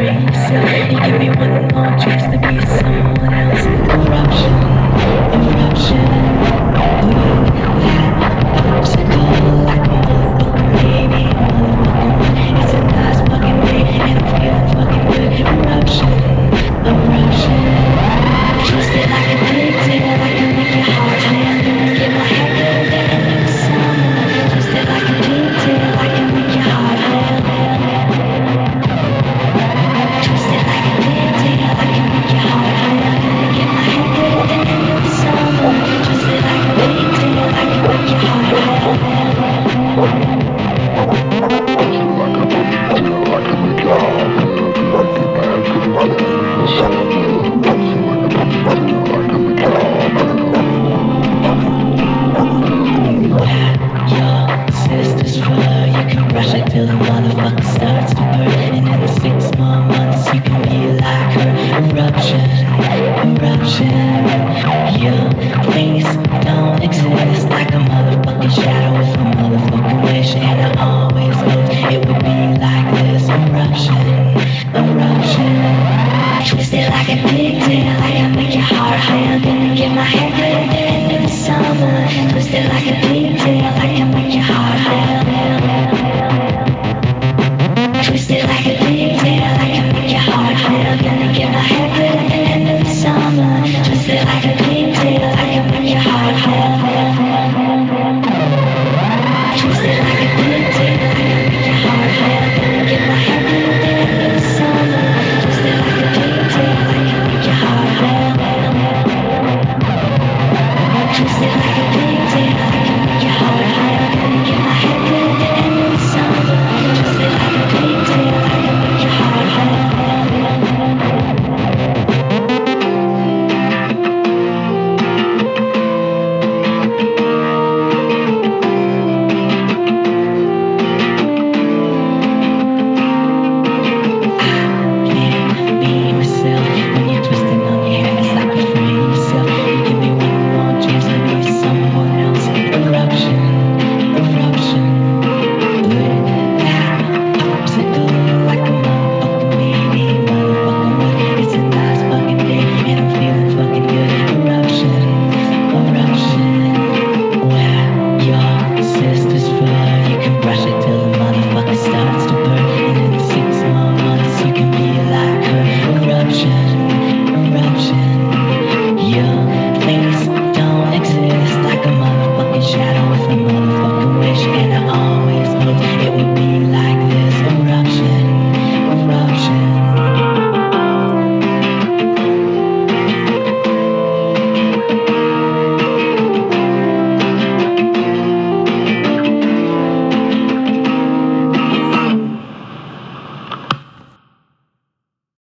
yourself. You give me one more chance to be someone else. Corruption, eruption. Look that popsicle like a motherfucking baby, motherfucking one. It's a nice fucking day and I'm feeling fucking good. Eruption, eruption. Twist it like a pigtail, I can make your heart pound. Get my head good down in the summer. Twist it like a pigtail, I can make your heart pound. Twist it like a pigtail, I can make your heart pound. Get my head good down in the summer. Twist it like a pigtail, I can make your heart pound. Till the motherfucker starts to burn. And in 6 more months you can be like her. Eruption, eruption. Your place don't exist. Like a motherfucking shadow with a motherfucking wish. And I always hoped it would be like this. Eruption, eruption. Twist it like a pigtail, I can make your heart pound. And get my head good in the summer. Twist it like a pigtail, I can make your heart pound. Twist it like a pigtail, I can make your heart pound. Gonna get my head good in the summer. Twist it like a pigtail, I can make your heart pound. Twist it like a pigtail, I